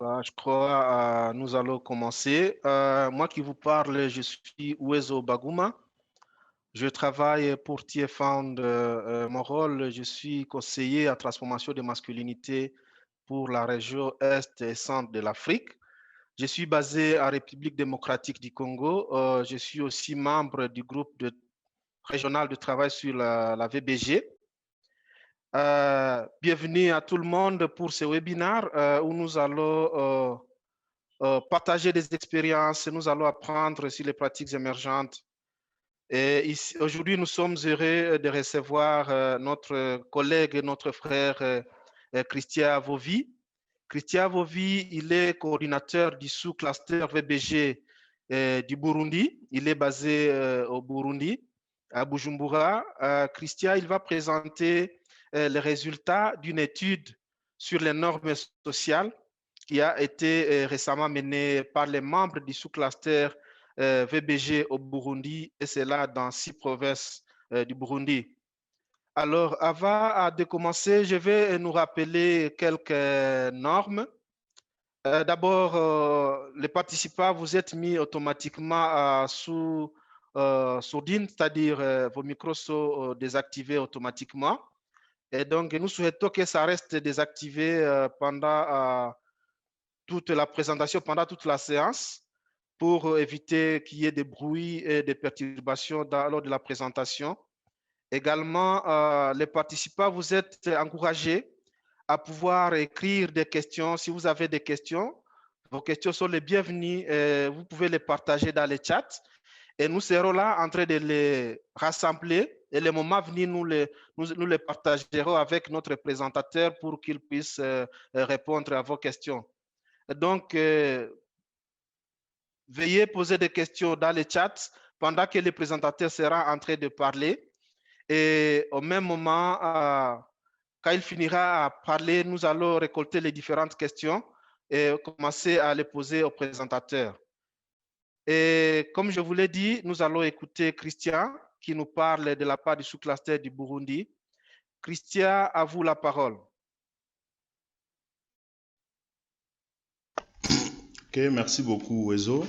Je crois nous allons commencer. Moi qui vous parle, je suis Uwezo Baguma. Je travaille pour TFound. Mon rôle, je suis conseiller à transformation de masculinité pour la région Est et Centre de l'Afrique. Je suis basé en République démocratique du Congo. Je suis aussi membre du groupe régional de travail sur la VBG. Bienvenue à tout le monde pour ce webinaire où nous allons partager des expériences, nous allons apprendre sur les pratiques émergentes. Et aujourd'hui, nous sommes heureux de recevoir notre collègue et notre frère Christian Vovi. Christian Vovi, il est coordinateur du sous-cluster VBG du Burundi. Il est basé au Burundi, à Bujumbura. Christian, il va présenter les résultats d'une étude sur les normes sociales qui a été récemment menée par les membres du sous-cluster VBG au Burundi, et c'est là dans 6 provinces du Burundi. Alors, avant de commencer, je vais nous rappeler quelques normes. D'abord, les participants, vous êtes mis automatiquement sous sourdine, c'est-à-dire vos micros sont désactivés automatiquement. Et donc, nous souhaitons que ça reste désactivé pendant toute la présentation, pendant toute la séance, pour éviter qu'il y ait des bruits et des perturbations lors de la présentation. Également, les participants, vous êtes encouragés à pouvoir écrire des questions. Si vous avez des questions, vos questions sont les bienvenues. Vous pouvez les partager dans les chats et nous serons là en train de les rassembler. Et le moment venu, nous les partagerons avec notre présentateur pour qu'il puisse répondre à vos questions. Donc, veuillez poser des questions dans les chats pendant que le présentateur sera en train de parler. Et au même moment, quand il finira à parler, nous allons récolter les différentes questions et commencer à les poser au présentateur. Et comme je vous l'ai dit, nous allons écouter Christian qui nous parle de la part du sous-cluster du Burundi. Christian, à vous la parole. Ok, merci beaucoup, Wezo.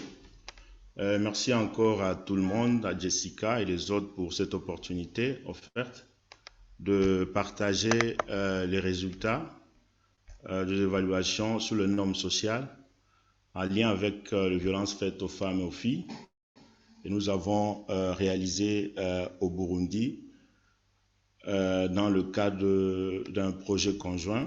Merci encore à tout le monde, à Jessica et les autres pour cette opportunité offerte de partager les résultats de l'évaluation sur les normes sociales en lien avec les violences faites aux femmes et aux filles. Et nous avons réalisé au Burundi dans le cadre d'un projet conjoint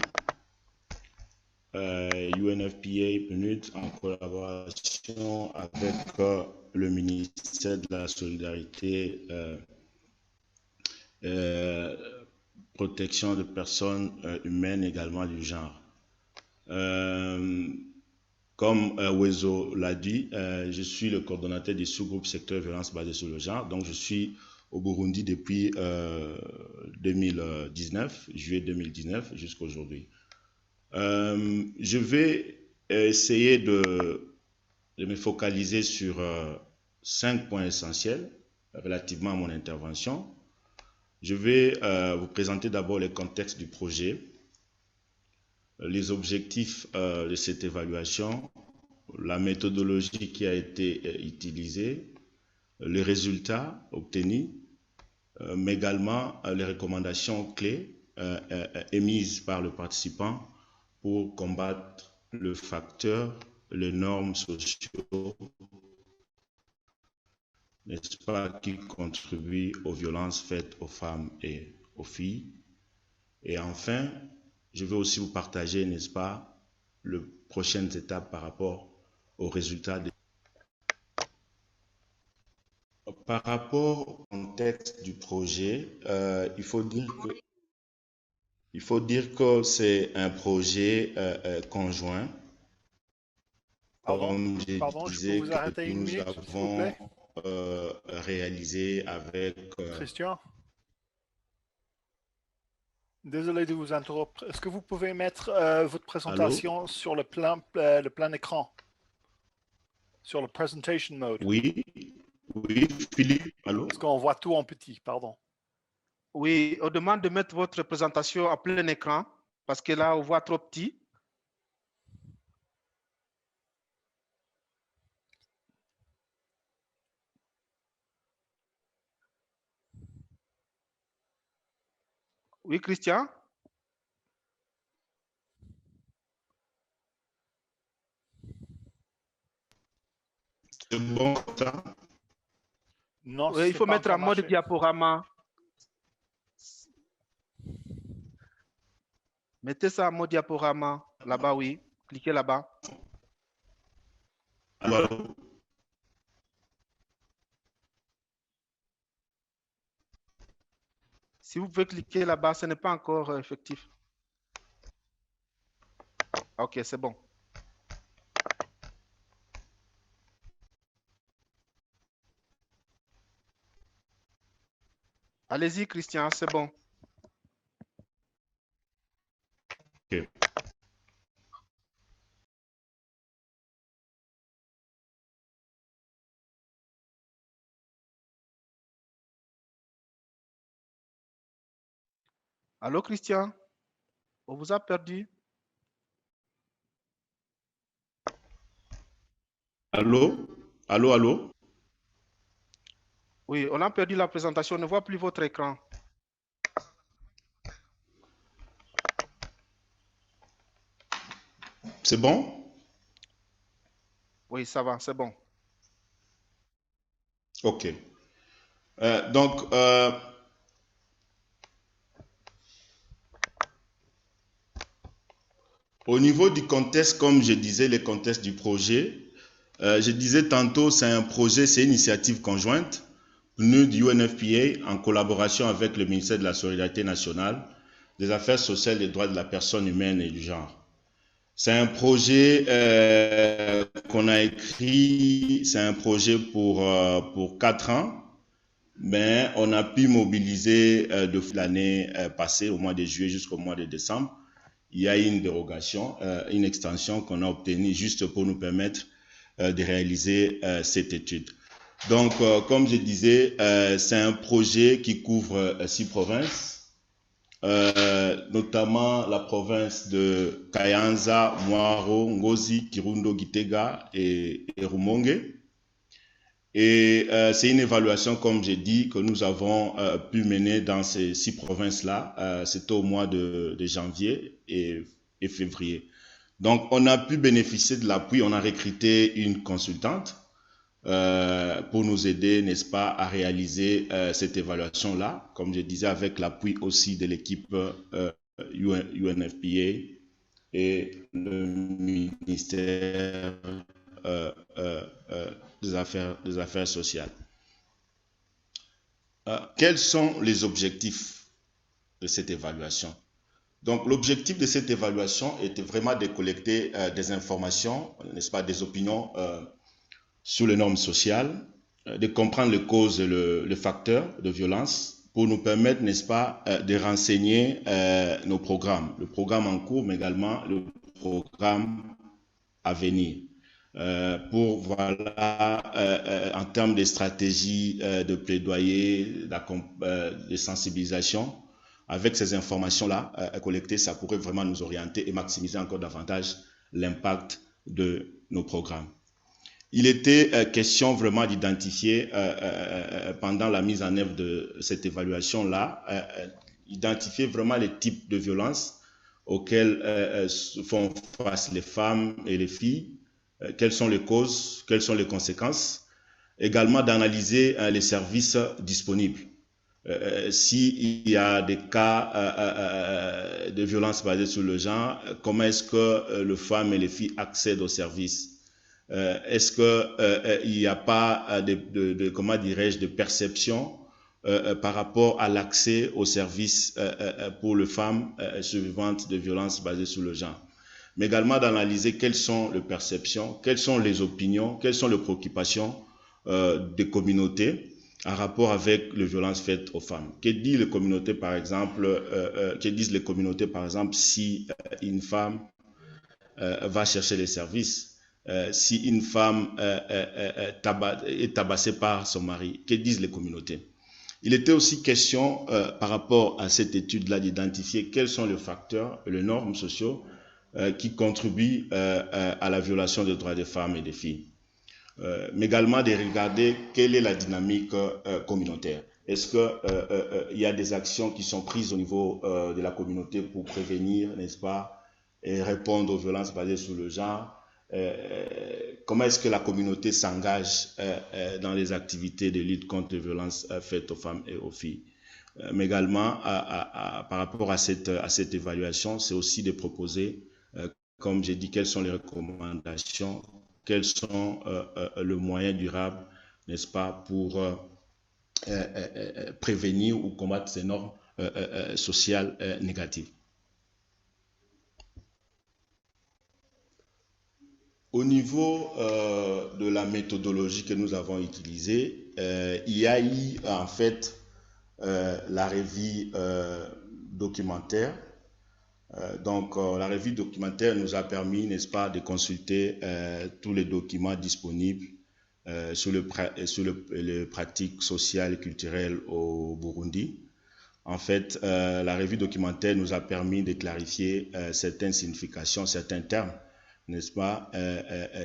UNFPA PNUD en collaboration avec le ministère de la Solidarité, protection des personnes humaines, également du genre. Comme Wezo l'a dit, je suis le coordonnateur du sous-groupe secteur violence basée sur le genre. Donc, je suis au Burundi depuis 2019, juillet 2019 jusqu'à aujourd'hui. Je vais essayer de me focaliser sur 5 points essentiels relativement à mon intervention. Je vais vous présenter d'abord les contextes du projet, les objectifs de cette évaluation, la méthodologie qui a été utilisée, les résultats obtenus, mais également les recommandations clés émises par le participant pour combattre le facteur, les normes sociaux, n'est-ce pas, qui contribuent aux violences faites aux femmes et aux filles. Et enfin, je vais aussi vous partager, n'est-ce pas, les prochaines étapes par rapport aux résultats. Par rapport au contexte du projet, il faut dire que c'est un projet conjoint. Comme je disais, peux vous arrêter une nous minute, s'il vous avons plaît? réalisé avec... Christian? Désolé de vous interrompre. Est-ce que vous pouvez mettre votre présentation sur le plein écran? Sur le presentation mode? Oui, Philippe, allô? Parce qu'on voit tout en petit, pardon. Oui, on demande de mettre votre présentation à plein écran parce que là, on voit trop petit. Oui, Christian? C'est bon comme ça? Non, Oui, il c'est faut pas mettre en encore mode marché. diaporama. Mettez ça en mode diaporama. Là-bas, oui. Cliquez là-bas. Allô, allô? Si vous pouvez cliquer là-bas, ce n'est pas encore effectif. Ok, c'est bon. Allez-y, Christian, c'est bon. Ok. Allô, Christian? On vous a perdu? Allô? Allô, allô? Oui, on a perdu la présentation. On ne voit plus votre écran. C'est bon? Oui, ça va, c'est bon. Ok. Donc, au niveau du contexte, comme je disais, le contexte du projet, je disais tantôt, c'est un projet, c'est une initiative conjointe venue du UNFPA en collaboration avec le ministère de la Solidarité nationale, des Affaires sociales, des droits de la personne humaine et du genre. C'est un projet qu'on a écrit, c'est un projet pour 4 ans, mais on a pu mobiliser de l'année passée, au mois de juillet jusqu'au mois de décembre. Il y a une dérogation, une extension qu'on a obtenue juste pour nous permettre de réaliser cette étude. Donc, comme je disais, c'est un projet qui couvre 6 provinces, notamment la province de Kayanza, Mwaro, Ngozi, Kirundo, Gitega et Rumonge. Et c'est une évaluation, comme j'ai dit, que nous avons pu mener dans ces 6 provinces-là. C'était au mois de janvier et février. Donc, on a pu bénéficier de l'appui. On a recruté une consultante pour nous aider, n'est-ce pas, à réaliser cette évaluation-là. Comme je disais, avec l'appui aussi de l'équipe UNFPA et le ministère des Affaires sociales. Quels sont les objectifs de cette évaluation? Donc, l'objectif de cette évaluation était vraiment de collecter des informations, n'est-ce pas, des opinions sur les normes sociales, de comprendre les causes et les facteurs de violence pour nous permettre, n'est-ce pas, de renseigner nos programmes, le programme en cours, mais également le programme à venir. Pour, voilà, en termes de stratégie de plaidoyer, de sensibilisation, avec ces informations-là collectées, ça pourrait vraiment nous orienter et maximiser encore davantage l'impact de nos programmes. Il était question vraiment d'identifier, pendant la mise en œuvre de cette évaluation-là, identifier vraiment les types de violences auxquelles font face les femmes et les filles, quelles sont les causes, quelles sont les conséquences, également d'analyser les services disponibles. S'il y a des cas de violence basée sur le genre, comment est-ce que les femmes et les filles accèdent aux services? Est-ce qu'il n'y a pas comment dirais-je, de perception par rapport à l'accès aux services pour les femmes survivantes de violences basées sur le genre? Mais également d'analyser quelles sont les perceptions, quelles sont les opinions, quelles sont les préoccupations des communautés en rapport avec les violences faites aux femmes. Que disent les communautés, par exemple, si une femme va chercher les services, si une femme est tabassée par son mari, que disent les communautés? Il était aussi question, par rapport à cette étude-là, d'identifier quels sont les facteurs, les normes sociaux qui contribuent à la violation des droits des femmes et des filles. Mais également de regarder quelle est la dynamique communautaire. Est-ce qu'il y a des actions qui sont prises au niveau de la communauté pour prévenir, n'est-ce pas, et répondre aux violences basées sur le genre? Comment est-ce que la communauté s'engage dans les activités de lutte contre les violences faites aux femmes et aux filles? Mais également, par rapport à cette évaluation, c'est aussi de proposer, comme j'ai dit, quelles sont les recommandations, quels sont le moyen durable, n'est-ce pas, pour prévenir ou combattre ces normes sociales négatives. Au niveau de la méthodologie que nous avons utilisée, il y a eu en fait la revue documentaire. Donc, la revue documentaire nous a permis, n'est-ce pas, de consulter tous les documents disponibles sur les pratiques sociales et culturelles au Burundi. En fait, la revue documentaire nous a permis de clarifier certaines significations, certains termes, n'est-ce pas,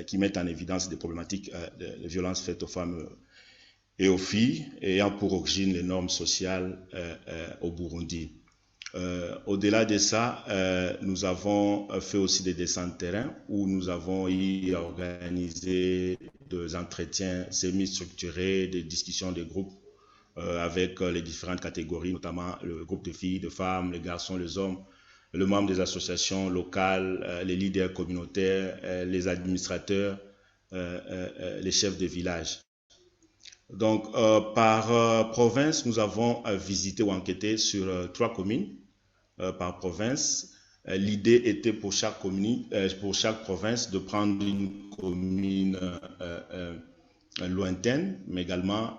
qui mettent en évidence des problématiques de violences faites aux femmes et aux filles, ayant pour origine les normes sociales au Burundi. Au-delà de ça, nous avons fait aussi des dessins de terrain où nous avons organisé des entretiens semi-structurés, des discussions de groupes avec les différentes catégories, notamment le groupe de filles, de femmes, les garçons, les hommes, les membres des associations locales, les leaders communautaires, les administrateurs, les chefs de village. Donc, par province, nous avons visité ou enquêté sur 3 communes par province. L'idée était pour chaque province de prendre une commune lointaine, mais également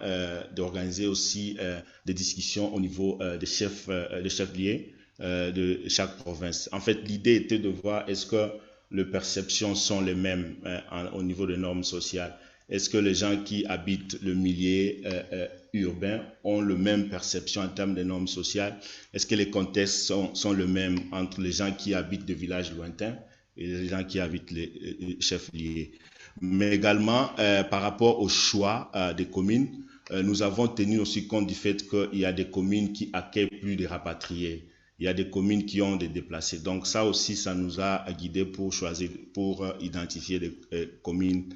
d'organiser aussi des discussions au niveau des chefs-lieux de chaque province. En fait, l'idée était de voir est-ce que les perceptions sont les mêmes au niveau des normes sociales. Est-ce que les gens qui habitent le milieu urbain ont la même perception en termes de normes sociales? Est-ce que les contextes sont les mêmes entre les gens qui habitent des villages lointains et les gens qui habitent les chefs-lieux? Mais également, par rapport au choix des communes, nous avons tenu aussi compte du fait qu'il y a des communes qui accueillent plus de rapatriés. Il y a des communes qui ont des déplacés. Donc ça aussi, ça nous a guidés pour choisir, pour identifier des communes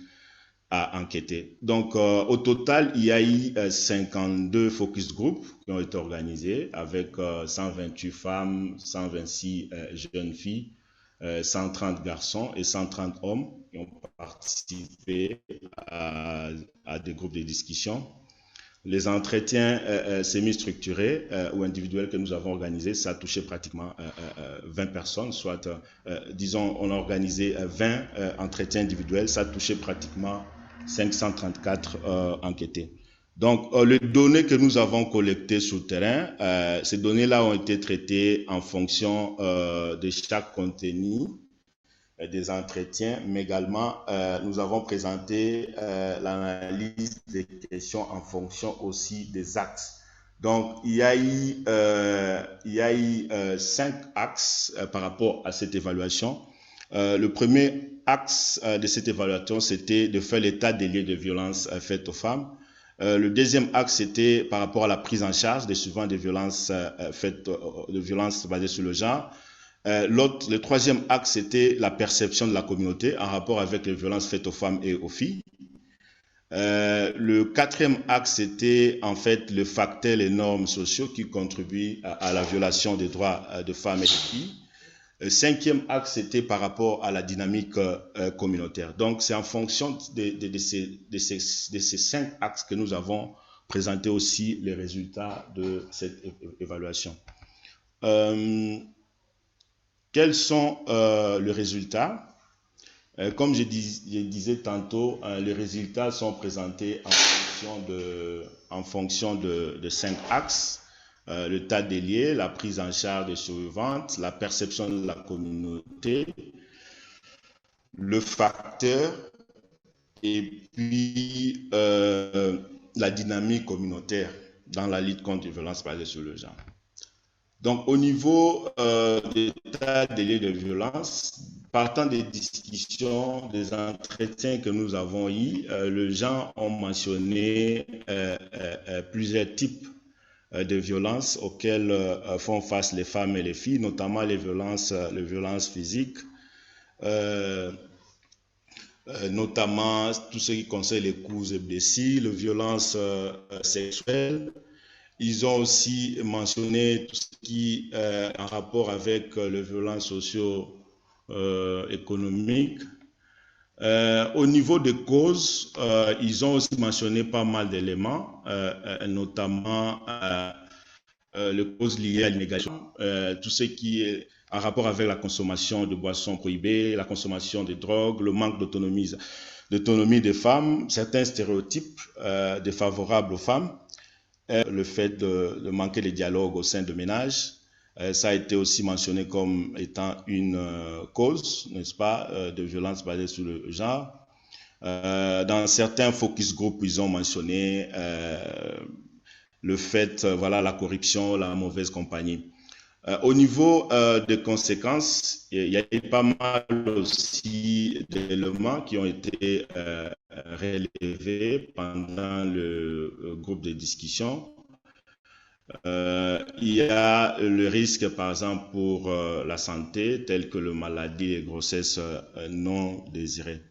à enquêter. Donc, au total, il y a eu 52 focus groups qui ont été organisés avec 128 femmes, 126 jeunes filles, 130 garçons et 130 hommes qui ont participé à des groupes de discussion. Les entretiens semi-structurés ou individuels que nous avons organisés, ça a touché pratiquement 20 personnes, soit, disons, on a organisé 20 entretiens individuels, ça a touché pratiquement 534 enquêtés. Donc, les données que nous avons collectées sur le terrain, ces données-là ont été traitées en fonction de chaque contenu des entretiens, mais également, nous avons présenté l'analyse des questions en fonction aussi des axes. Donc, il y a eu 5 axes par rapport à cette évaluation. Le premier axe de cette évaluation, c'était de faire l'état des lieux de violence faites aux femmes. Le deuxième axe, c'était par rapport à la prise en charge des survivants de violences de violences basées sur le genre. Le troisième axe, c'était la perception de la communauté en rapport avec les violences faites aux femmes et aux filles. Le quatrième axe, c'était en fait le facteur, les normes sociaux qui contribuent à la violation des droits de femmes et de filles. Le cinquième axe, c'était par rapport à la dynamique communautaire. Donc, c'est en fonction de ces 5 axes que nous avons présenté aussi les résultats de cette évaluation. Quels sont les résultats? Comme je disais tantôt, les résultats sont présentés en fonction de 5 axes. L'état des lieux, la prise en charge des survivantes, la perception de la communauté, le facteur et puis la dynamique communautaire dans la lutte contre les violences basées sur le genre. Donc, au niveau de l'état des lieux de violence, partant des discussions, des entretiens que nous avons eus, les gens ont mentionné plusieurs types de violences auxquelles font face les femmes et les filles, notamment les violences physiques, notamment tout ce qui concerne les coups et blessures, les violences sexuelles. Ils ont aussi mentionné tout ce qui est en rapport avec les violences socio-économiques. Au niveau des causes, ils ont aussi mentionné pas mal d'éléments, notamment les causes liées à l'immigration, tout ce qui est en rapport avec la consommation de boissons prohibées, la consommation de drogue, le manque d'autonomie des femmes, certains stéréotypes défavorables aux femmes, le fait de manquer de dialogue au sein de ménages. Ça a été aussi mentionné comme étant une cause, n'est-ce pas, de violence basée sur le genre. Dans certains focus group, ils ont mentionné le fait, voilà, la corruption, la mauvaise compagnie. Au niveau des conséquences, il y a eu pas mal aussi d'éléments qui ont été relevés pendant le groupe de discussion. Il y a le risque, par exemple, pour la santé, tel que le maladie et grossesse non désirées.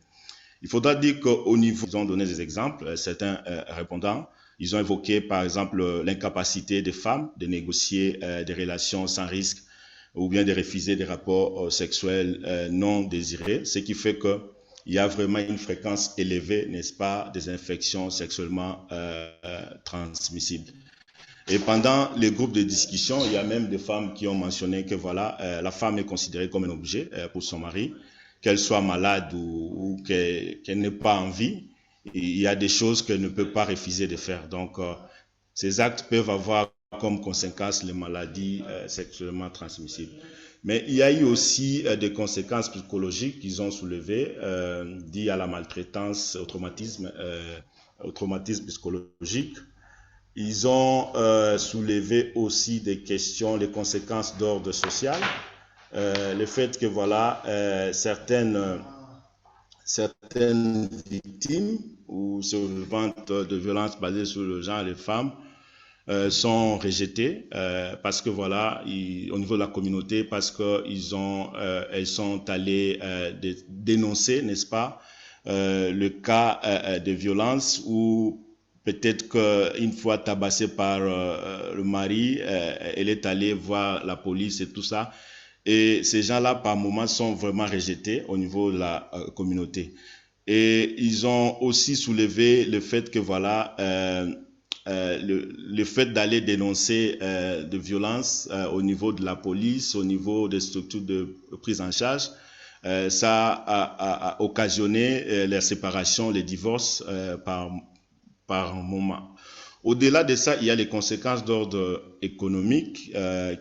Il faudra dire qu'au niveau, ils ont donné des exemples, certains répondants, ils ont évoqué, par exemple, l'incapacité des femmes de négocier des relations sans risque ou bien de refuser des rapports sexuels non désirés, ce qui fait qu'il y a vraiment une fréquence élevée, n'est-ce pas, des infections sexuellement transmissibles. Et pendant les groupes de discussion, il y a même des femmes qui ont mentionné que voilà, la femme est considérée comme un objet pour son mari, qu'elle soit malade ou qu'elle n'ait pas envie. Il y a des choses qu'elle ne peut pas refuser de faire. Donc, ces actes peuvent avoir comme conséquence les maladies sexuellement transmissibles. Mais il y a eu aussi des conséquences psychologiques qu'ils ont soulevées, liées à la maltraitance, au traumatisme psychologique. Ils ont soulevé aussi des questions, les conséquences d'ordre social, le fait que voilà, certaines victimes ou survivantes de violences basées sur le genre, les femmes, sont rejetées parce que voilà, au niveau de la communauté, parce que elles sont allées dénoncer, n'est-ce pas, le cas de violence où peut-être qu'une fois tabassée par le mari, elle est allée voir la police et tout ça. Et ces gens-là, par moments, sont vraiment rejetés au niveau de la communauté. Et ils ont aussi soulevé le fait que, voilà, le fait d'aller dénoncer de violences au niveau de la police, au niveau des structures de prise en charge, ça a occasionné la séparation, les divorces par moment. Au-delà de ça, il y a les conséquences d'ordre économique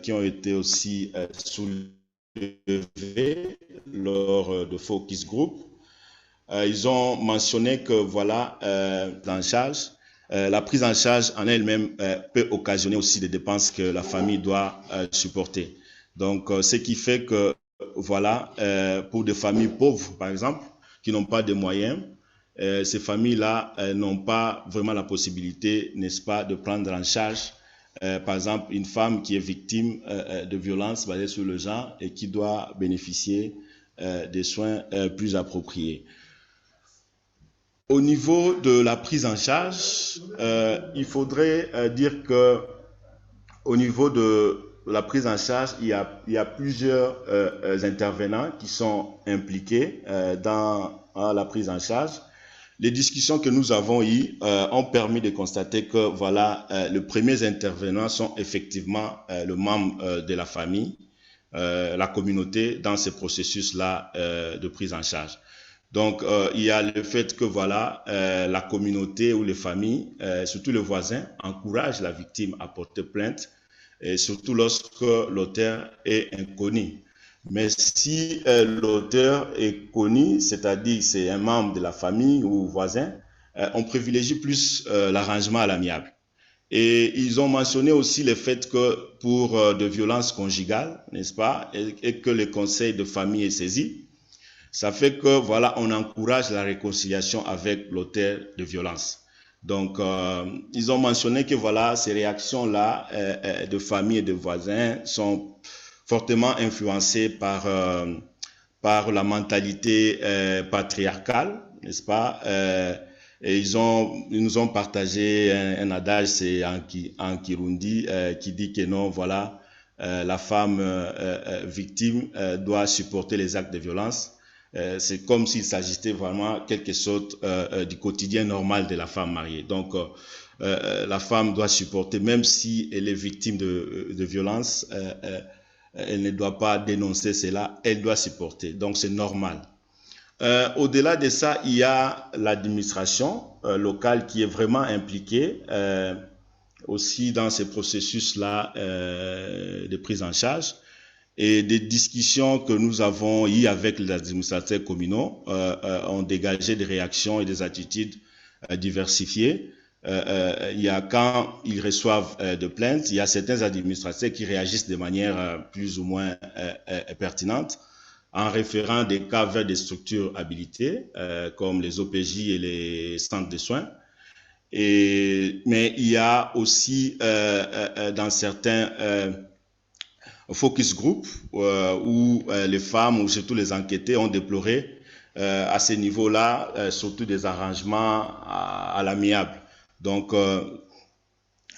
qui ont été aussi soulevées lors de focus group. Ils ont mentionné que voilà, la prise en charge en elle-même peut occasionner aussi des dépenses que la famille doit supporter. Donc, ce qui fait que voilà, pour des familles pauvres, par exemple, qui n'ont pas de moyens, ces familles-là n'ont pas vraiment la possibilité, n'est-ce pas, de prendre en charge, par exemple, une femme qui est victime de violences basées sur le genre et qui doit bénéficier des soins plus appropriés. Au niveau de la prise en charge, il faudrait dire que au niveau de la prise en charge, il y a plusieurs intervenants qui sont impliqués dans la prise en charge. Les discussions que nous avons eues ont permis de constater que voilà, les premiers intervenants sont effectivement le membre de la famille, la communauté dans ce processus-là de prise en charge. Donc, il y a le fait que voilà, la communauté ou les familles, surtout les voisins, encouragent la victime à porter plainte, et surtout lorsque l'auteur est inconnu. Mais si l'auteur est connu, c'est-à-dire c'est un membre de la famille ou voisin, on privilégie plus l'arrangement à l'amiable. Et ils ont mentionné aussi le fait que pour de violences conjugales, n'est-ce pas, et que le conseil de famille est saisi, ça fait que voilà, on encourage la réconciliation avec l'auteur de violence. Donc, ils ont mentionné que voilà, ces réactions-là de famille et de voisins sont fortement influencées par la mentalité patriarcale, n'est-ce pas? Et ils nous ont partagé un adage, c'est en Kirundi, qui dit que non, voilà, la femme victime doit supporter les actes de violence. C'est comme s'il s'agissait vraiment quelque chose du quotidien normal de la femme mariée. Donc, la femme doit supporter, même si elle est victime de violence, elle ne doit pas dénoncer cela, elle doit supporter. Donc, c'est normal. Au-delà de ça, il y a l'administration locale qui est vraiment impliquée aussi dans ces processus-là de prise en charge. Et des discussions que nous avons eues avec les administrateurs communaux ont dégagé des réactions et des attitudes diversifiées. Il y a quand ils reçoivent de plaintes, il y a certains administrateurs qui réagissent de manière plus ou moins pertinente en référant des cas vers des structures habilitées comme les OPJ et les centres de soins. Mais il y a aussi dans certains focus group où les femmes ou surtout les enquêtés ont déploré à ce niveau-là surtout des arrangements à l'amiable. Donc,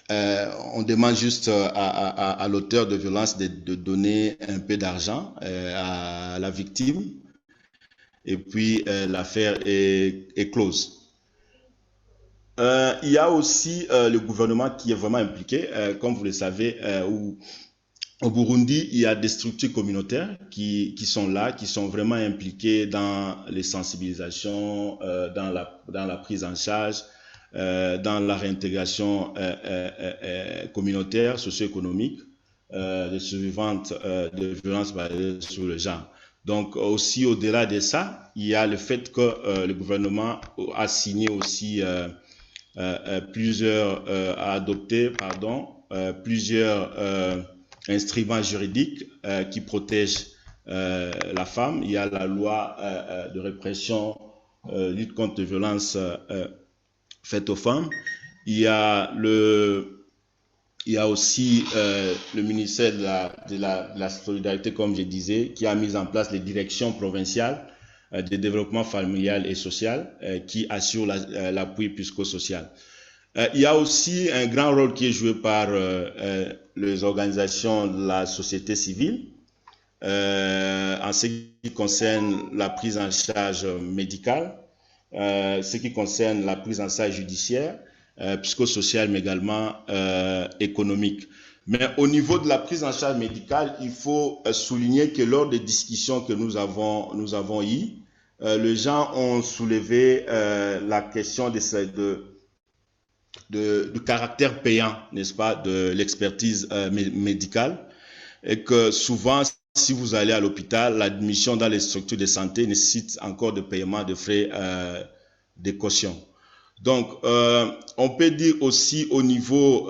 on demande juste à l'auteur de violence de donner un peu d'argent à la victime et puis l'affaire est close. Il y a aussi le gouvernement qui est vraiment impliqué, comme vous le savez, où au Burundi, il y a des structures communautaires qui sont là, qui sont vraiment impliquées dans les sensibilisations, dans la prise en charge, dans la réintégration communautaire, socio-économique des survivantes de violences basées sur le genre. Donc aussi au-delà de ça, il y a le fait que le gouvernement a signé aussi a adopté plusieurs instruments juridiques qui protègent la femme. Il y a la loi de répression, lutte contre les violences faites aux femmes. Il y a aussi le ministère de la solidarité, comme je disais, qui a mis en place les directions provinciales de développement familial et social qui assurent l'appui psychosocial. Il y a aussi un grand rôle qui est joué par les organisations de la société civile en ce qui concerne la prise en charge médicale, ce qui concerne la prise en charge judiciaire, psychosociale, mais également économique. Mais au niveau de la prise en charge médicale, il faut souligner que lors des discussions que nous avons eues, les gens ont soulevé la question du caractère payant, n'est-ce pas, de l'expertise médicale, et que souvent, si vous allez à l'hôpital, l'admission dans les structures de santé nécessite encore de paiement de frais de caution. Donc, on peut dire aussi au niveau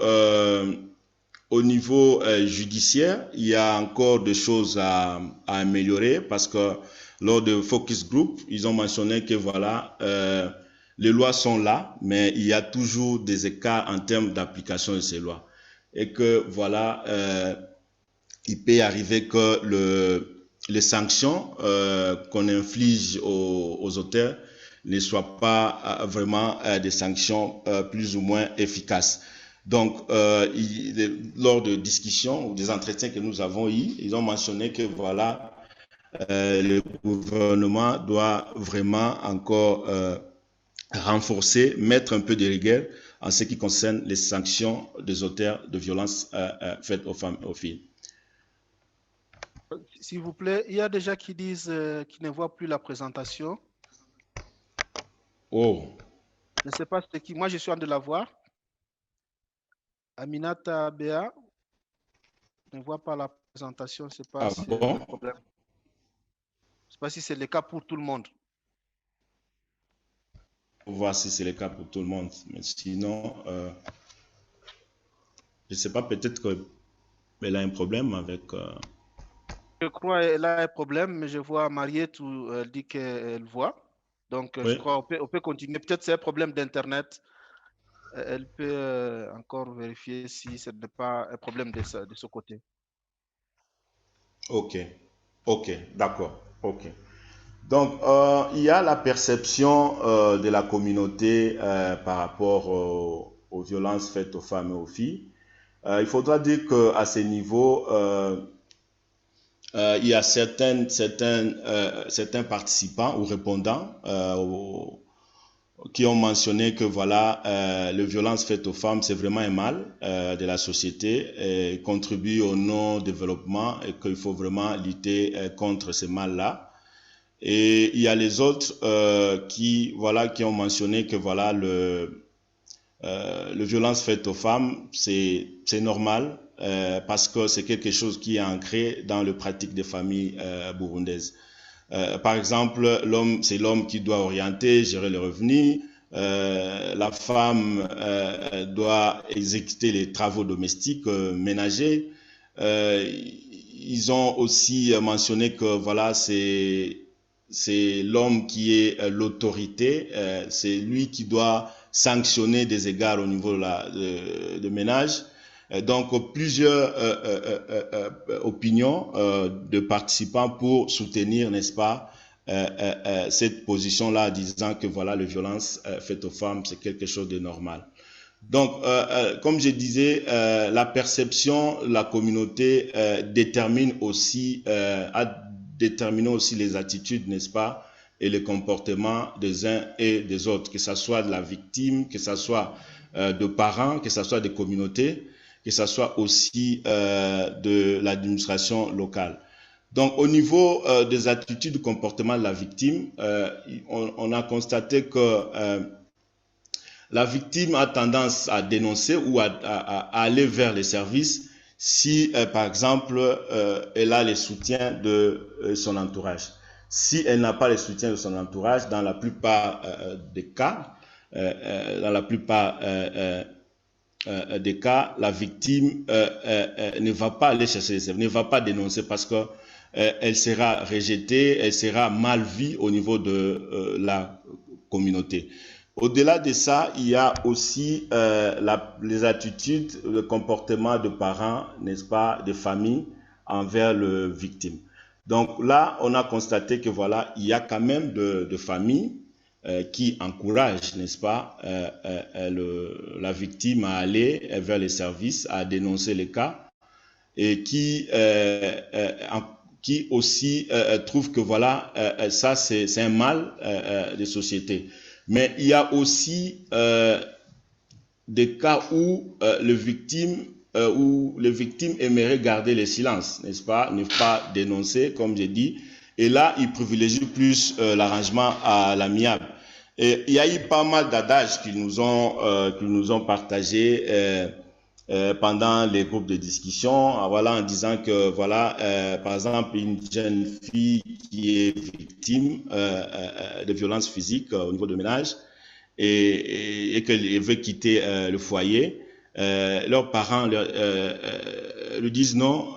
judiciaire, il y a encore des choses à améliorer parce que lors de Focus Group, ils ont mentionné que voilà, les lois sont là, mais il y a toujours des écarts en termes d'application de ces lois. Et que voilà, il peut arriver que les sanctions qu'on inflige aux auteurs ne soient pas vraiment des sanctions plus ou moins efficaces. Donc, lors de discussions ou des entretiens que nous avons eus, ils ont mentionné que voilà, le gouvernement doit vraiment encore renforcer, mettre un peu de rigueur en ce qui concerne les sanctions des auteurs de violences faites aux femmes et aux filles. S'il vous plaît, il y a des gens qui disent qu'ils ne voient plus la présentation. Oh. Je ne sais pas c'est qui. Moi, je suis en train de la voir. Aminata Béa ne voit pas la présentation. Je ne sais pas si c'est un problème. Je ne sais pas si c'est le cas pour tout le monde. On va voir si c'est le cas pour tout le monde. Mais sinon, je ne sais pas, peut-être qu'elle a un problème avec... Je crois qu'elle a un problème, mais je vois Mariette où elle dit qu'elle voit. Donc, oui. Je crois qu'on peut continuer. Peut-être c'est un problème d'Internet. elle peut encore vérifier si ce n'est pas un problème de ce côté. Ok, ok, d'accord, ok. Donc, il y a la perception de la communauté par rapport aux violences faites aux femmes et aux filles. Il faudra dire qu'à ces niveaux, il y a certains participants ou répondants qui ont mentionné que voilà, les violences faites aux femmes, c'est vraiment un mal de la société et contribue au non-développement et qu'il faut vraiment lutter contre ce mal-là. Et il y a les autres qui ont mentionné que voilà, les violences faites aux femmes, c'est normal parce que c'est quelque chose qui est ancré dans les pratiques des familles burundaises. Par exemple, c'est l'homme qui doit orienter, gérer les revenus. La femme doit exécuter les travaux domestiques, ménagers. Ils ont aussi mentionné que voilà, c'est l'homme qui est l'autorité. C'est lui qui doit sanctionner des égards au niveau de ménage. Donc, plusieurs opinions de participants pour soutenir, n'est-ce pas, cette position-là, disant que voilà, les violences faites aux femmes, c'est quelque chose de normal. Donc, comme je disais, la perception, la communauté détermine aussi, a déterminé aussi les attitudes, n'est-ce pas, et les comportements des uns et des autres, que ce soit de la victime, que ce soit de parents, que ce soit des communautés, que ce soit aussi de l'administration locale. Donc, au niveau des attitudes, du comportement de la victime, on a constaté que la victime a tendance à dénoncer ou à aller vers les services si, par exemple, elle a le soutien de son entourage. Si elle n'a pas le soutien de son entourage, dans la plupart des cas, la victime ne va pas aller chercher les services, ne va pas dénoncer parce que elle sera rejetée, elle sera mal vue au niveau de la communauté. Au-delà de ça, il y a aussi les attitudes, le comportement de parents, n'est-ce pas, de famille envers le victime. Donc là, on a constaté que voilà, il y a quand même de familles qui encouragent, n'est-ce pas, la victime à aller vers les services, à dénoncer les cas, et qui aussi trouvent que voilà, ça c'est un mal de société. Mais il y a aussi des cas où les victimes aimeraient garder le silence, n'est-ce pas, ne pas dénoncer, comme j'ai dit. Et là, ils privilégient plus l'arrangement à l'amiable. Et il y a eu pas mal d'adages qu'ils nous ont partagés pendant les groupes de discussion, voilà, en disant que voilà, par exemple, une jeune fille qui est victime de violences physiques au niveau du ménage et qu'elle veut quitter le foyer, leurs parents lui disent non,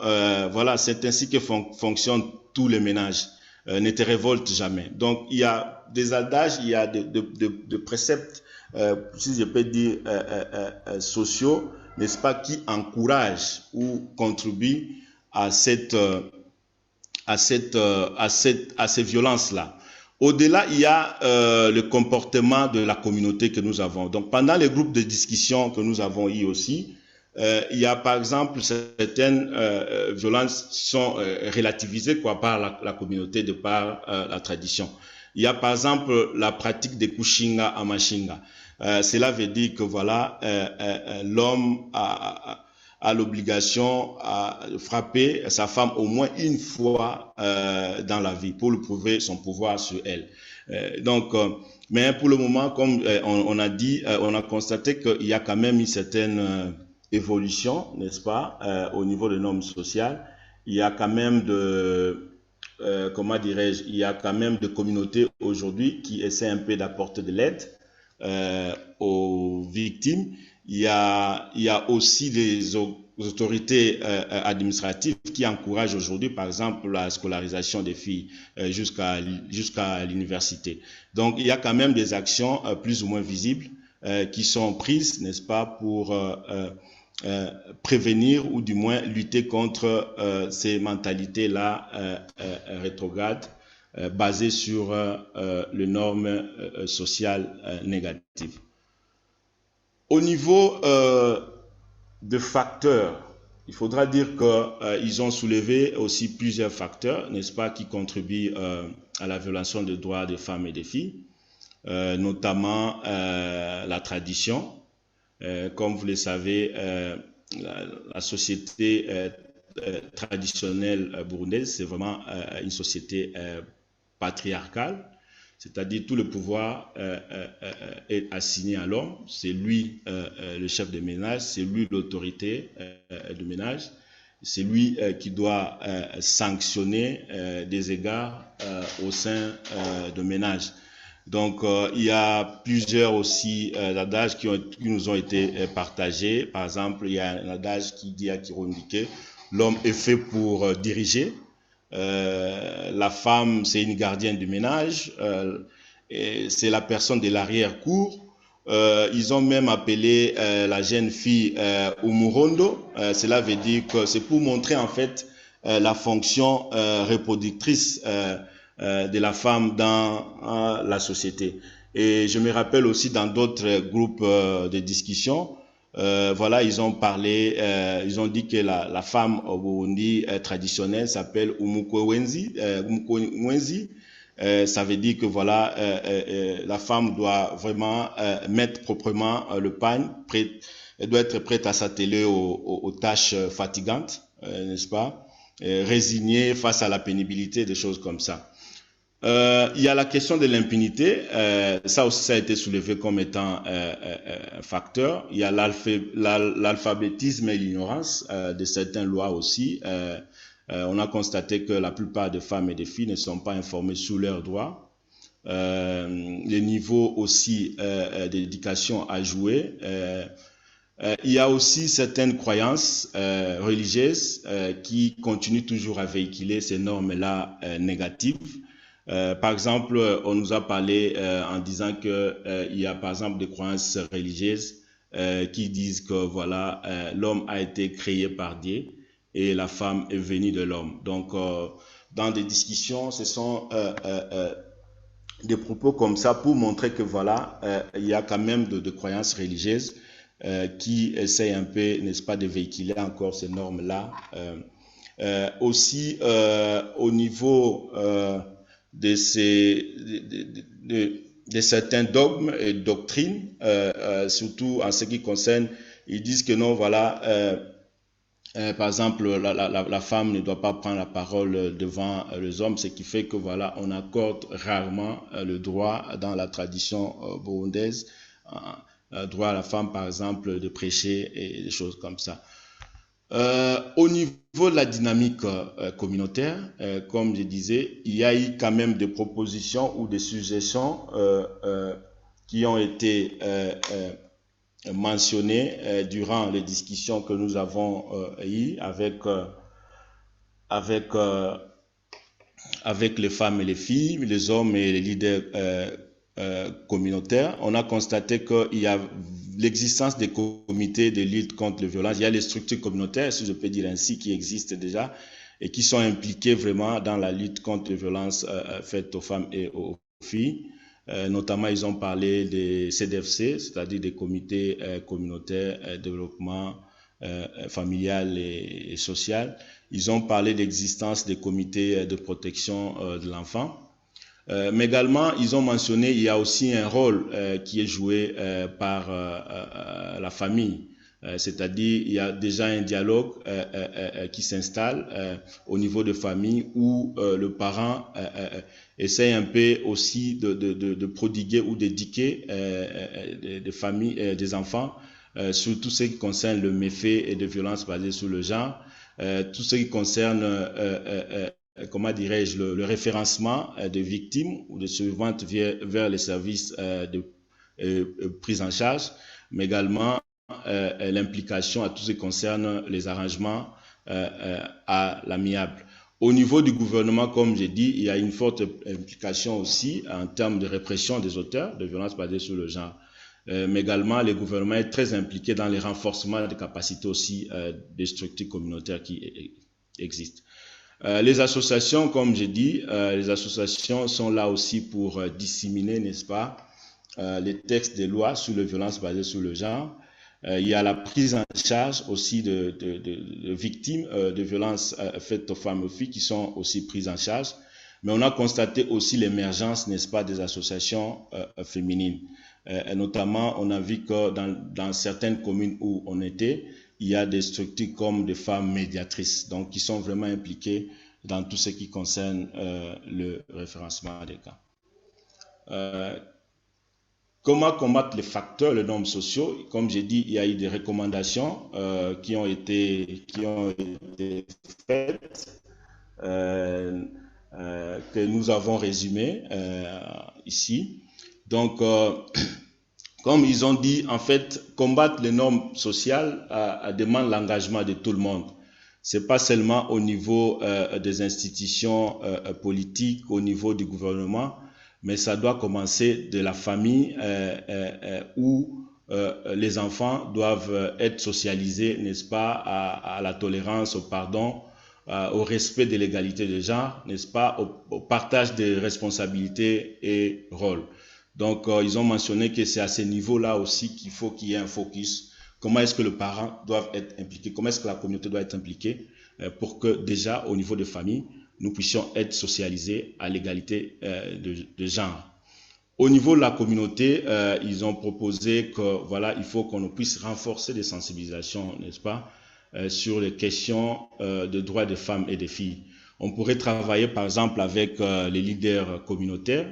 voilà, c'est ainsi que fonctionnent tous les ménages, ne te révolte jamais. Donc, il y a des adages, il y a de préceptes, si je peux dire, sociaux, n'est-ce pas, qui encouragent ou contribuent à ces violences-là. Au-delà, il y a le comportement de la communauté que nous avons. Donc, pendant les groupes de discussion que nous avons eu aussi, il y a par exemple certaines violences qui sont relativisées par la communauté, de par la tradition. Il y a par exemple la pratique des kushinga à Mashinga. Cela veut dire que voilà, l'homme a l'obligation de frapper sa femme au moins une fois dans la vie pour lui prouver son pouvoir sur elle. Mais pour le moment, comme on a dit, on a constaté qu'il y a quand même une certaine évolution, n'est-ce pas, au niveau des normes sociales. Il y a quand même comment dirais-je, il y a quand même des communautés aujourd'hui qui essaient un peu d'apporter de l'aide aux victimes. Il y a aussi des autorités administratives qui encouragent aujourd'hui, par exemple, la scolarisation des filles jusqu'à l'université. Donc, il y a quand même des actions plus ou moins visibles qui sont prises, n'est-ce pas, pour prévenir ou du moins lutter contre ces mentalités-là rétrogrades basées sur les normes sociales négatives. Au niveau de facteurs, il faudra dire qu'ils ont soulevé aussi plusieurs facteurs, n'est-ce pas, qui contribuent à la violation des droits des femmes et des filles, notamment la tradition. Comme vous le savez, la société traditionnelle burundaise, c'est vraiment une société patriarcale, c'est-à-dire tout le pouvoir est assigné à l'homme, c'est lui le chef de ménage, c'est lui l'autorité de ménage, c'est lui qui doit sanctionner des égards au sein de ménage. Donc, il y a plusieurs aussi adages qui nous ont été partagés. Par exemple, il y a un adage qui dit à Kirondiké, l'homme est fait pour diriger. La femme, c'est une gardienne du ménage. C'est la personne de l'arrière-cour. Ils ont même appelé la jeune fille Umurondo. Cela veut dire que c'est pour montrer en fait la fonction reproductrice de la femme dans la société. Et je me rappelle aussi dans d'autres groupes de discussion, voilà, ils ont parlé, ils ont dit que la femme au Burundi traditionnelle s'appelle Umukwenzi. Ça veut dire que voilà, la femme doit vraiment mettre proprement le pain, elle doit être prête à s'atteler aux tâches fatigantes, n'est-ce pas, résignée face à la pénibilité, des choses comme ça. Il y a la question de l'impunité, ça aussi ça a été soulevé comme étant un facteur. Il y a l'alphabétisme et l'ignorance de certaines lois aussi. On a constaté que la plupart des femmes et des filles ne sont pas informées sur leurs droits. Les niveaux aussi d'éducation à jouer. Il y a aussi certaines croyances religieuses qui continuent toujours à véhiculer ces normes-là négatives. Par exemple, on nous a parlé en disant que il y a par exemple des croyances religieuses qui disent que voilà, l'homme a été créé par Dieu et la femme est venue de l'homme. Donc, dans des discussions, ce sont des propos comme ça pour montrer que voilà, il y a quand même de croyances religieuses qui essayent un peu, n'est-ce pas, de véhiculer encore ces normes-là. Aussi, au niveau de certains dogmes et doctrines, surtout en ce qui concerne, ils disent que non, voilà, par exemple, la femme ne doit pas prendre la parole devant les hommes, ce qui fait que voilà, on accorde rarement le droit dans la tradition burundaise, droit à la femme, par exemple, de prêcher et des choses comme ça. Au niveau de la dynamique communautaire, comme je disais, il y a eu quand même des propositions ou des suggestions qui ont été mentionnées durant les discussions que nous avons eues avec les femmes et les filles, les hommes et les leaders communautaires. On a constaté qu'il y a l'existence des comités de lutte contre les violences. Il y a les structures communautaires, si je peux dire ainsi, qui existent déjà et qui sont impliquées vraiment dans la lutte contre les violences faites aux femmes et aux filles. Notamment, ils ont parlé des CDFC, c'est-à-dire des comités communautaires développement familial et social. Ils ont parlé de l'existence des comités de protection de l'enfant. Mais également, ils ont mentionné qu'il y a aussi un rôle qui est joué par la famille. C'est-à-dire, il y a déjà un dialogue qui s'installe au niveau de famille où le parent essaie un peu aussi de prodiguer ou d'éduquer des familles, des enfants sur tout ce qui concerne le méfait et de violences basées sur le genre, tout ce qui concerne comment dirais-je, le référencement des victimes ou de survivantes vers les services de prise en charge, mais également l'implication à tout ce qui concerne les arrangements à l'amiable. Au niveau du gouvernement, comme j'ai dit, il y a une forte implication aussi en termes de répression des auteurs de violences basées sur le genre. mais également le gouvernement est très impliqué dans le renforcement des capacités aussi des structures communautaires qui existent. Les associations, comme j'ai dit, les associations sont là aussi pour disséminer, n'est-ce pas, les textes des lois sur les violences basées sur le genre. Il y a la prise en charge aussi de victimes de violences faites aux femmes et aux filles qui sont aussi prises en charge. Mais on a constaté aussi l'émergence, n'est-ce pas, des associations féminines. Notamment, on a vu que dans certaines communes où on était, il y a des structures comme des femmes médiatrices, donc qui sont vraiment impliquées dans tout ce qui concerne le référencement des cas. Comment combattre les facteurs, les normes sociaux? Comme j'ai dit, il y a eu des recommandations qui ont été faites, que nous avons résumées ici. Donc, comme ils ont dit, en fait, combattre les normes sociales demande l'engagement de tout le monde. Ce n'est pas seulement au niveau des institutions politiques, au niveau du gouvernement, mais ça doit commencer de la famille où les enfants doivent être socialisés, n'est-ce pas, à la tolérance, au pardon, au respect de l'égalité de genre, n'est-ce pas, au partage des responsabilités et rôles. Donc, ils ont mentionné que c'est à ce niveau-là aussi qu'il faut qu'il y ait un focus. Comment est-ce que les parents doivent être impliqués? Comment est-ce que la communauté doit être impliquée pour que déjà, au niveau des familles, nous puissions être socialisés à l'égalité de genre. Au niveau de la communauté, ils ont proposé que voilà, il faut qu'on puisse renforcer les sensibilisations, n'est-ce pas, sur les questions de droits des femmes et des filles. On pourrait travailler par exemple avec les leaders communautaires,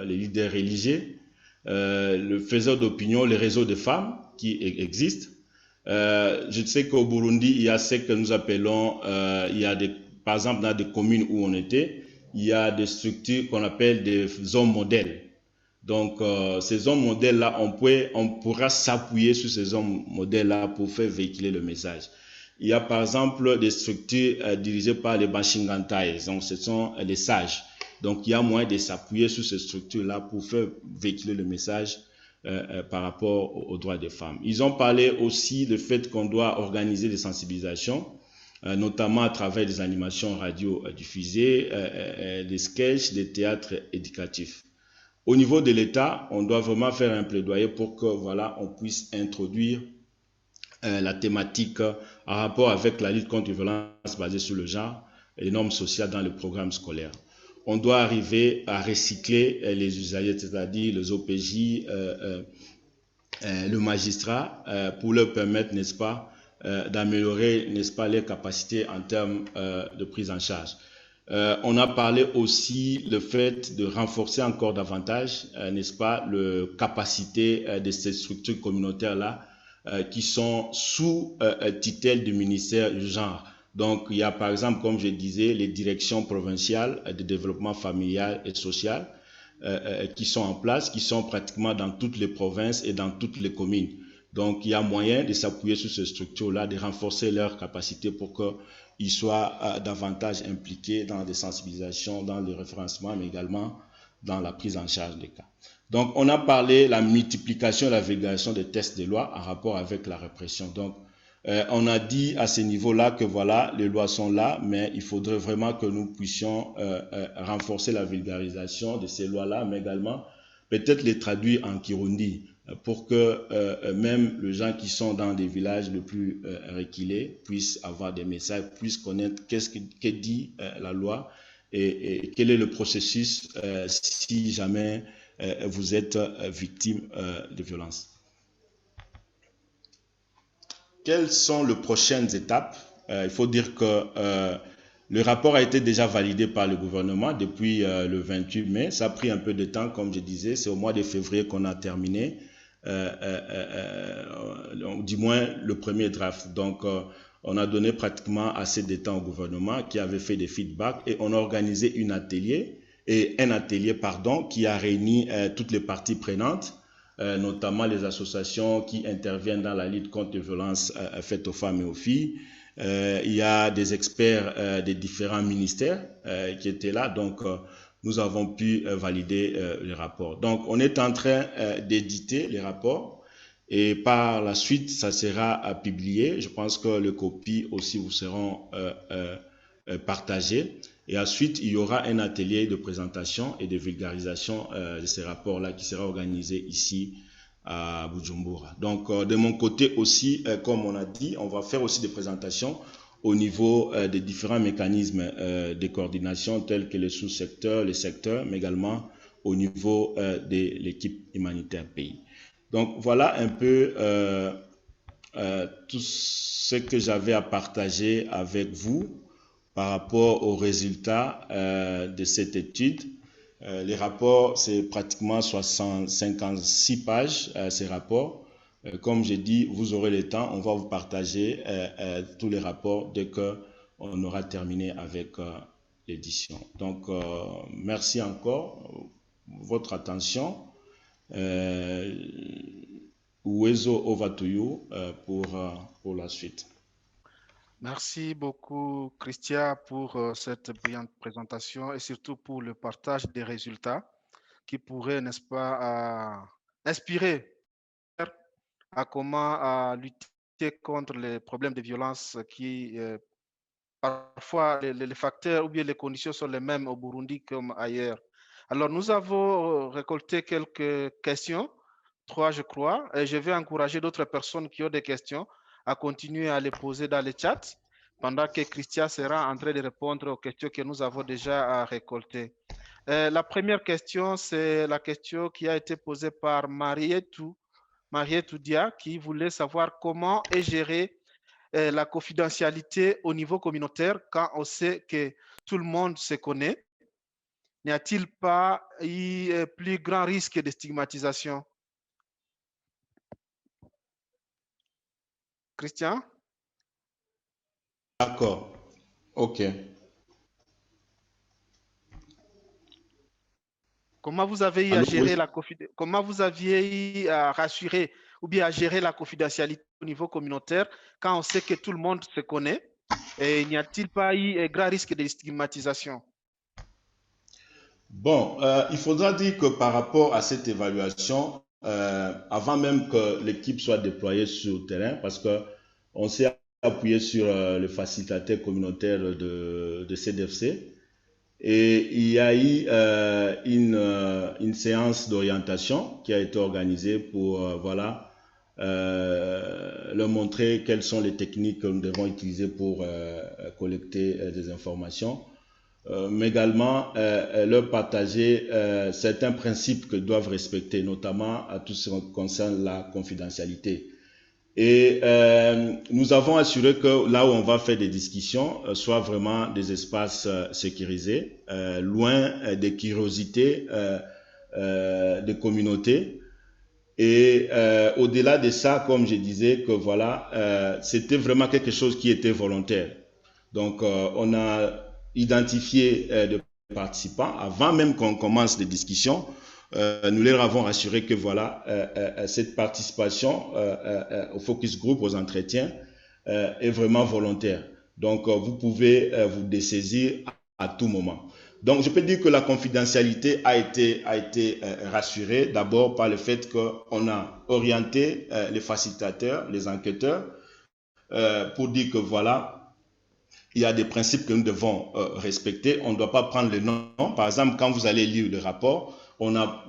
les leaders religieux, le faiseur d'opinion, les réseaux de femmes qui existent. Je sais qu'au Burundi, il y a ce que nous appelons, par exemple dans des communes où on était, il y a des structures qu'on appelle des zones modèles. Donc, ces zones modèles-là, on pourra s'appuyer sur ces zones modèles-là pour faire véhiculer le message. Il y a par exemple des structures dirigées par les Bashingantais, donc ce sont les sages. Donc il y a moyen de s'appuyer sur ces structures-là pour faire véhiculer le message par rapport aux droits des femmes. Ils ont parlé aussi du fait qu'on doit organiser des sensibilisations, notamment à travers des animations radio diffusées, des sketchs, des théâtres éducatifs. Au niveau de l'État, on doit vraiment faire un plaidoyer pour que voilà, on puisse introduire la thématique en rapport avec la lutte contre les violences basées sur le genre et les normes sociales dans le programme scolaire. On doit arriver à recycler les usagers, c'est-à-dire les OPJ, le magistrat, pour leur permettre, n'est-ce pas, d'améliorer, n'est-ce pas, les capacités en termes de prise en charge. On a parlé aussi le fait de renforcer encore davantage, n'est-ce pas, la capacité de ces structures communautaires-là qui sont sous tutelle du ministère du genre. Donc, il y a par exemple, comme je disais, les directions provinciales de développement familial et social qui sont en place, qui sont pratiquement dans toutes les provinces et dans toutes les communes. Donc, il y a moyen de s'appuyer sur ces structures-là, de renforcer leurs capacités pour qu'ils soient davantage impliqués dans des sensibilisations, dans le référencement, mais également dans la prise en charge des cas. Donc, on a parlé de la multiplication et la vulgarisation des textes de loi en rapport avec la répression. Donc, on a dit à ce niveau-là que voilà, les lois sont là, mais il faudrait vraiment que nous puissions renforcer la vulgarisation de ces lois-là, mais également peut-être les traduire en Kirundi pour que même les gens qui sont dans des villages les plus reculés puissent avoir des messages, puissent connaître qu'est-ce que dit la loi et quel est le processus si jamais vous êtes victime de violences. Quelles sont les prochaines étapes? Il faut dire que le rapport a été déjà validé par le gouvernement depuis le 28 mai. Ça a pris un peu de temps, comme je disais. C'est au mois de février qu'on a terminé, du moins le premier draft. Donc, on a donné pratiquement assez de temps au gouvernement qui avait fait des feedbacks et on a organisé un atelier qui a réuni toutes les parties prenantes, notamment les associations qui interviennent dans la lutte contre les violences faites aux femmes et aux filles. Il y a des experts des différents ministères qui étaient là, donc nous avons pu valider les rapports. Donc on est en train d'éditer les rapports Et par la suite, ça sera publié. Je pense que les copies aussi vous seront partagées. Et ensuite, il y aura un atelier de présentation et de vulgarisation de ces rapports-là qui sera organisé ici à Bujumbura. Donc, de mon côté aussi, comme on a dit, on va faire aussi des présentations au niveau des différents mécanismes de coordination tels que les sous-secteurs, les secteurs, mais également au niveau de l'équipe humanitaire pays. Donc, voilà un peu tout ce que j'avais à partager avec vous par rapport aux résultats de cette étude. Les rapports, c'est pratiquement 56 pages, ces rapports. Comme j'ai dit, vous aurez le temps, on va vous partager tous les rapports dès qu'on aura terminé avec l'édition. Donc, merci encore pour votre attention. Uwezo, over to you pour la suite. Merci beaucoup, Christian, pour cette brillante présentation et surtout pour le partage des résultats qui pourraient, n'est-ce pas, inspirer à comment lutter contre les problèmes de violence qui, parfois, les facteurs ou bien les conditions sont les mêmes au Burundi comme ailleurs. Alors, nous avons récolté quelques questions, 3, je crois, et je vais encourager d'autres personnes qui ont des questions à continuer à les poser dans le chat pendant que Christian sera en train de répondre aux questions que nous avons déjà récoltées. La première question, c'est la question qui a été posée par Marietou Dia, qui voulait savoir comment est gérée la confidentialité au niveau communautaire quand on sait que tout le monde se connaît. N'y a-t-il pas un plus grand risque de stigmatisation? Christian? D'accord. OK. Comment vous avez eu à gérer la confidentialité? Comment vous aviez eu à rassurer ou bien à gérer la confidentialité au niveau communautaire quand on sait que tout le monde se connaît? Et n'y a-t-il pas eu un grand risque de stigmatisation? Bon, il faudra dire que par rapport à cette évaluation, avant même que l'équipe soit déployée sur le terrain, parce qu'on s'est appuyé sur le facilitateur communautaire de CDFC, et il y a eu une séance d'orientation qui a été organisée pour voilà, leur montrer quelles sont les techniques que nous devons utiliser pour collecter des informations. Mais également leur partager certains principes que doivent respecter, notamment à tout ce qui concerne la confidentialité. Et nous avons assuré que là où on va faire des discussions, soient vraiment des espaces sécurisés, loin des curiosités des communautés. Et au-delà de ça, comme je disais, que voilà, c'était vraiment quelque chose qui était volontaire. Donc, on a identifié des participants avant même qu'on commence les discussions. Nous leur avons rassuré que voilà, cette participation au focus group, aux entretiens, est vraiment volontaire. Donc, vous pouvez vous dessaisir à tout moment. Donc, je peux dire que la confidentialité a été rassurée d'abord par le fait qu'on a orienté les facilitateurs, les enquêteurs, pour dire que voilà, il y a des principes que nous devons respecter. On ne doit pas prendre les noms. Par exemple, quand vous allez lire le rapport, on n'a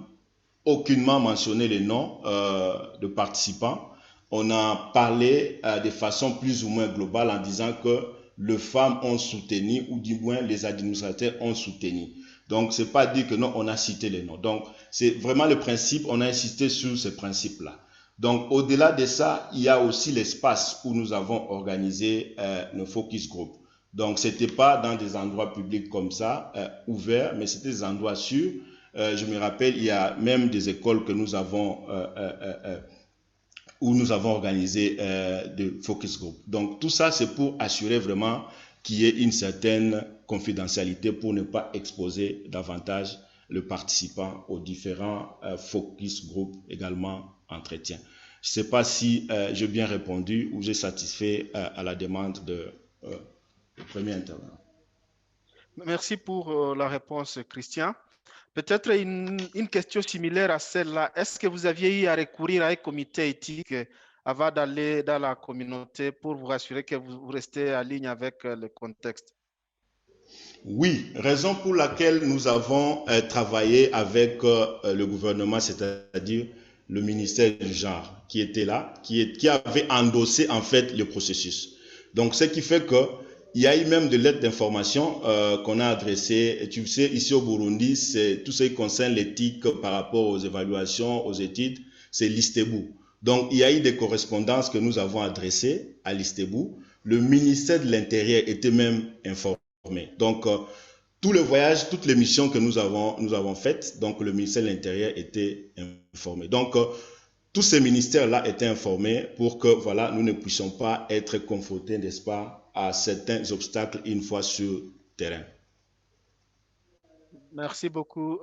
aucunement mentionné les noms de participants. On a parlé de façon plus ou moins globale en disant que les femmes ont soutenu, ou du moins les administrateurs ont soutenu. Donc, ce n'est pas dire que non, on a cité les noms. Donc, c'est vraiment le principe, on a insisté sur ce principe-là. Donc, au-delà de ça, il y a aussi l'espace où nous avons organisé nos focus group. Donc, ce n'était pas dans des endroits publics comme ça, ouverts, mais c'était des endroits sûrs. Je me rappelle, il y a même des écoles que nous avons, où nous avons organisé des focus group. Donc, tout ça, c'est pour assurer vraiment qu'il y ait une certaine confidentialité pour ne pas exposer davantage le participant aux différents focus group, également entretien. Je ne sais pas si j'ai bien répondu ou j'ai satisfait à la demande du premier intervenant. Merci pour la réponse, Christian. Peut-être une question similaire à celle-là. Est-ce que vous aviez eu à recourir à un comité éthique avant d'aller dans la communauté pour vous rassurer que vous restez en ligne avec le contexte? Oui, raison pour laquelle nous avons travaillé avec le gouvernement, c'est-à-dire le ministère du genre qui était là, qui avait endossé en fait le processus. Donc, ce qui fait que il y a eu même de lettres d'information qu'on a adressées. Et tu sais, ici au Burundi, c'est tout ce qui concerne l'éthique par rapport aux évaluations, aux études, c'est l'ISTEBU. Donc, il y a eu des correspondances que nous avons adressées à l'ISTEBU. Le ministère de l'Intérieur était même informé. Donc, tout le voyage, toutes les missions que nous avons faites, donc le ministère de l'Intérieur était informé. Donc, tous ces ministères-là étaient informés pour que voilà, nous ne puissions pas être confrontés, n'est-ce pas, à certains obstacles une fois sur terrain. Merci beaucoup.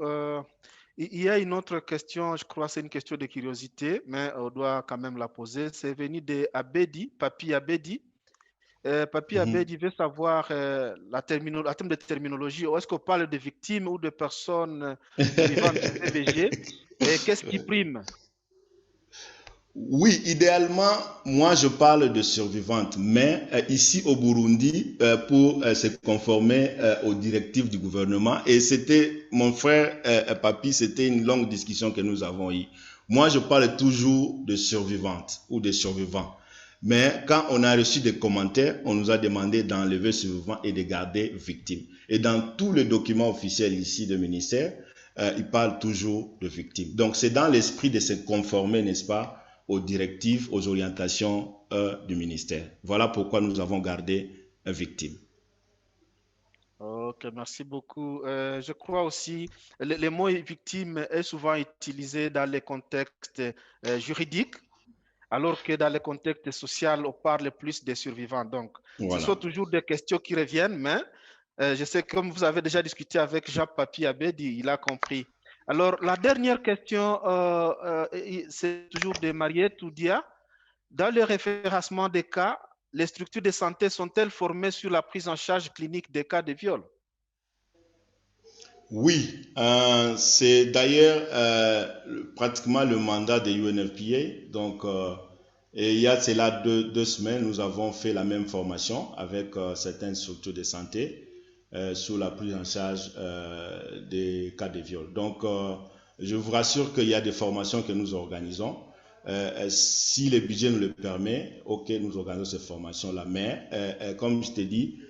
Il y a une autre question, je crois que c'est une question de curiosité, mais on doit quand même la poser. C'est venu de Abedi, Papi Abedi. Papi Abedi veut savoir en termes de terminologie, est-ce qu'on parle de victimes ou de personnes survivantes de VBG et qu'est-ce qui prime? Oui, idéalement, moi je parle de survivantes, mais ici au Burundi, pour se conformer aux directives du gouvernement, et c'était mon frère Papi, c'était une longue discussion que nous avons eue. Moi je parle toujours de survivantes ou de survivants. Mais quand on a reçu des commentaires, on nous a demandé d'enlever survivants et de garder victimes. Et dans tous les documents officiels ici du ministère, ils parlent toujours de victimes. Donc c'est dans l'esprit de se conformer, n'est-ce pas, aux directives, aux orientations du ministère. Voilà pourquoi nous avons gardé victime. Ok, merci beaucoup. Je crois aussi le mot victime est souvent utilisé dans les contextes juridiques, alors que dans le contexte social, on parle plus des survivants. Donc, ce Voilà. sont toujours des questions qui reviennent, mais je sais que comme vous avez déjà discuté avec Jean Papi Abedi, il a compris. Alors, la dernière question, c'est toujours de Mariette Oudia. Dans le référencement des cas, les structures de santé sont-elles formées sur la prise en charge clinique des cas de viol? Oui, c'est d'ailleurs pratiquement le mandat de UNFPA. Donc, et il y a cela deux semaines, nous avons fait la même formation avec certaines structures de santé sur la prise en charge des cas de viol. Donc, je vous rassure qu'il y a des formations que nous organisons. Si le budget nous le permet, ok, nous organisons ces formations-là. Mais, comme je t'ai dit,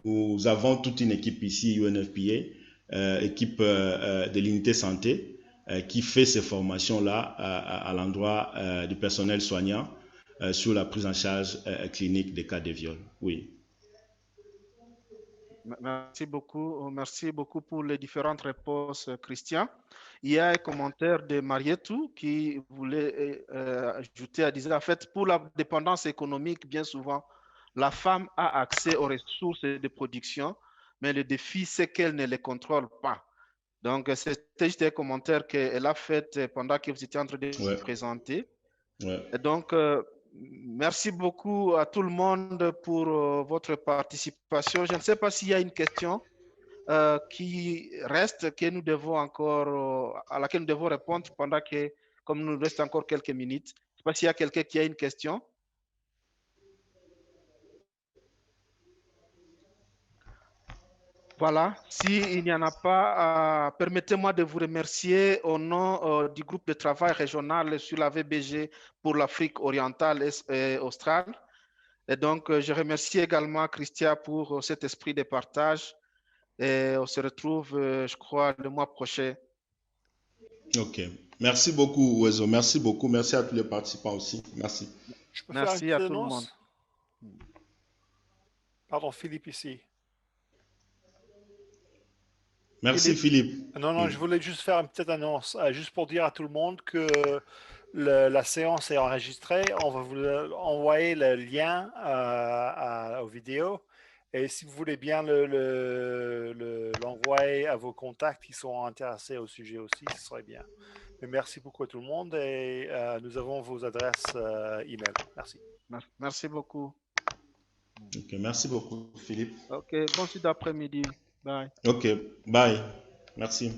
nous avons toute une équipe ici, UNFPA, équipe de l'unité santé, qui fait ces formations-là à l'endroit du personnel soignant sur la prise en charge clinique des cas de viol. Oui. Merci beaucoup pour les différentes réponses, Christian. Il y a un commentaire de Marietou qui voulait ajouter à dire, en fait, pour la dépendance économique, bien souvent, la femme a accès aux ressources de production, mais le défi, c'est qu'elle ne les contrôle pas. Donc, c'était juste un commentaire qu'elle a fait pendant que vous étiez en train de vous présenter. Ouais. Et donc, merci beaucoup à tout le monde pour votre participation. Je ne sais pas s'il y a une question qui reste, que nous devons encore, à laquelle nous devons répondre pendant que, comme nous reste encore quelques minutes. Je ne sais pas s'il y a quelqu'un qui a une question. Voilà, s'il n'y en a pas, permettez-moi de vous remercier au nom du groupe de travail régional sur la VBG pour l'Afrique orientale et australe. Et donc, je remercie également Christian pour cet esprit de partage. Et on se retrouve, je crois, le mois prochain. Ok. Merci beaucoup, Wezo. Merci beaucoup. Merci à tous les participants aussi. Merci. Je peux Merci faire à une tout le monde. annonce? Pardon, Philippe ici. Merci, Philippe. Non, je voulais juste faire une petite annonce, juste pour dire à tout le monde que la séance est enregistrée. On va vous envoyer le lien aux vidéos. Et si vous voulez bien l'envoyer à vos contacts qui sont intéressés au sujet aussi, ce serait bien. Mais merci beaucoup à tout le monde et nous avons vos adresses email. Merci. Merci beaucoup. Ok, merci beaucoup, Philippe. Ok, bon suite d'après-midi. Bye. Ok, bye. Merci.